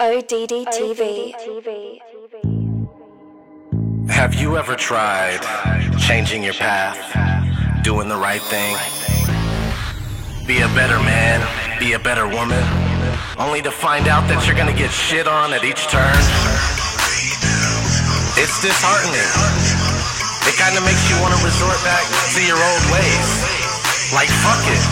O.D.D TV. Have you ever tried changing your path, doing the right thing? Be a better man, be a better woman, only to find out that you're gonna get shit on at each turn? It's disheartening. It kinda makes you wanna resort back to your old ways. Like, fuck it.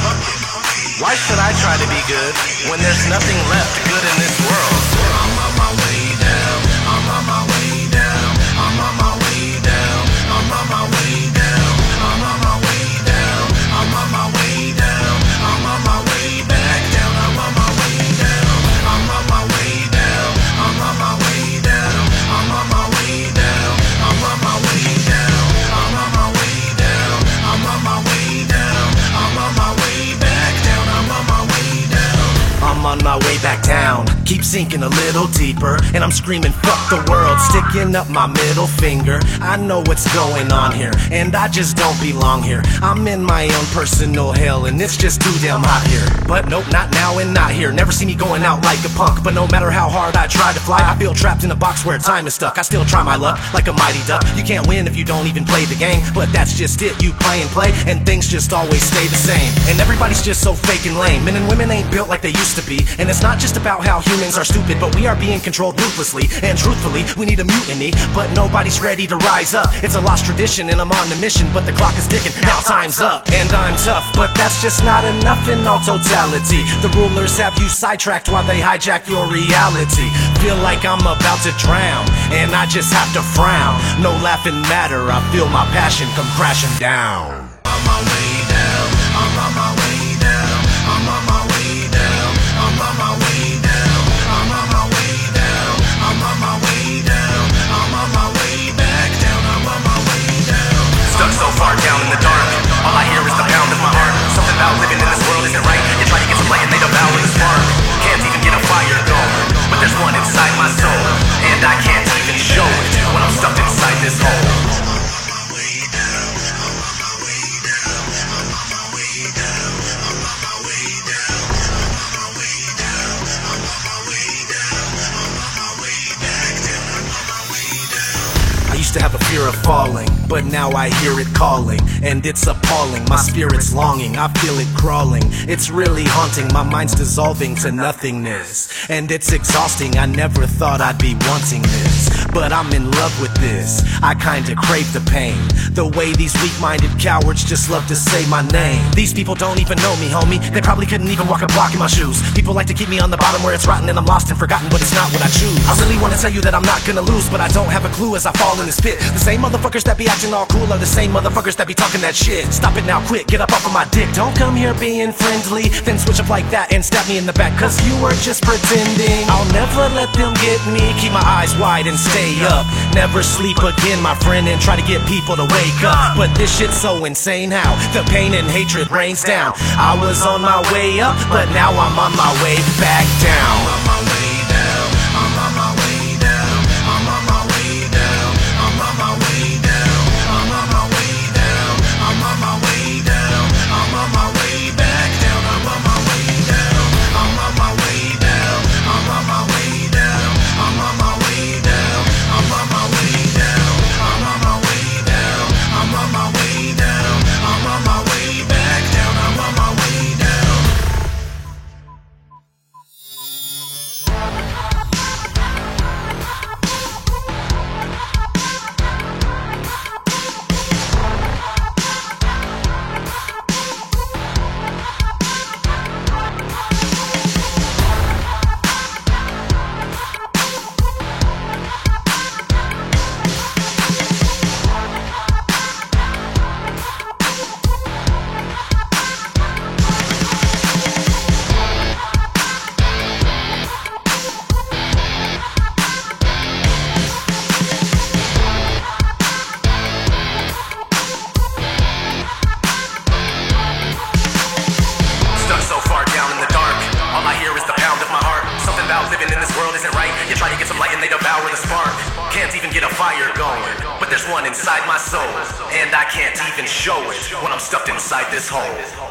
Why should I try to be good when there's nothing left good in this world? I'm on my way down, I'm on my way down, I'm on my way down, I'm on my way down, I'm on my way down, I'm on my way down, I'm on my way back down, I'm on my way down, I'm on my way down, I'm on my way down, I'm on my way down, I'm on my way down, I'm on my way down, I'm on my way down, I'm on my way back down, I'm on my way down. I'm on my way back down, keep sinking a little deeper, and I'm screaming fuck the world, sticking up my middle finger. I know what's going on here, and I just don't belong here. I'm in my own personal hell, and it's just too damn hot here. But nope, not now and not here. Never see me going out like a punk, but no matter how hard I try to fly, I feel trapped in a box where time is stuck. I still try my luck like a mighty duck. You can't win if you don't even play the game, but that's just it. You play and play, and things just always stay the same. And everybody's just so fake and lame. Men and women ain't built like they used to be, and it's not just about how humans are stupid, but we are being controlled ruthlessly. And truthfully, we need a mutiny, but nobody's ready to rise up. It's a lost tradition, and I'm on a mission, but the clock is ticking. Now time's up, and I'm tough, but that's just not enough in all totality. The rulers have you sidetracked while they hijack your reality. Feel like I'm about to drown, and I just have to frown. No laughing matter, I feel my passion come crashing down. I'm on my way down, I'm on my way down, I'm on my way down, I'm on my way down, I'm on my way down, I'm on my way down, I'm on my way back down, I'm on my way down. Stuck so far down in the dark, all I hear is the pound of my heart. Something about living in this world isn't right. You try to get some light and they devour the spark. Can't even get a fire going, but there's one inside my soul, and I can't even show it when I'm stuck inside this hole. I used to have a fear of falling, but now I hear it calling, and it's appalling. My spirit's longing, I feel it crawling. It's really haunting, my mind's dissolving to nothingness, and it's exhausting. I never thought I'd be wanting this, but I'm in love with this. I kinda crave the pain, the way these weak-minded cowards just love to say my name. These people don't even know me, homie. They probably couldn't even walk a block in my shoes. People like to keep me on the bottom where it's rotten, and I'm lost and forgotten, but it's not what I choose. I really wanna tell you that I'm not gonna lose, but I don't have a clue as I fall in this pit. The same motherfuckers that be acting all cool are the same motherfuckers that be talking that shit. Stop it now, quick, get up off of my dick. Don't come here being friendly, then switch up like that and stab me in the back, cause you were just pretending. I'll never let them get me, keep my eyes wide and stay up. Never sleep again, my friend, and try to get people to wake up. But this shit's so insane how the pain and hatred rains down. I was on my way up, but now I'm on my way back down. I'm on my way down, I'm on my way down, I'm on my way down, I'm on my way down, I'm on my way down, I'm on my way down, I'm on my way back down, I'm on my way down, I'm on my way down, I'm on my way down, I'm on my way down, I'm on my way down, I'm on my way down, I'm on my way down, I'm on my way back down, I'm on my way down. Living in this world isn't right. You try to get some light and they devour the spark. Can't even get a fire going, but there's one inside my soul, and I can't even show it when I'm stuffed inside this hole.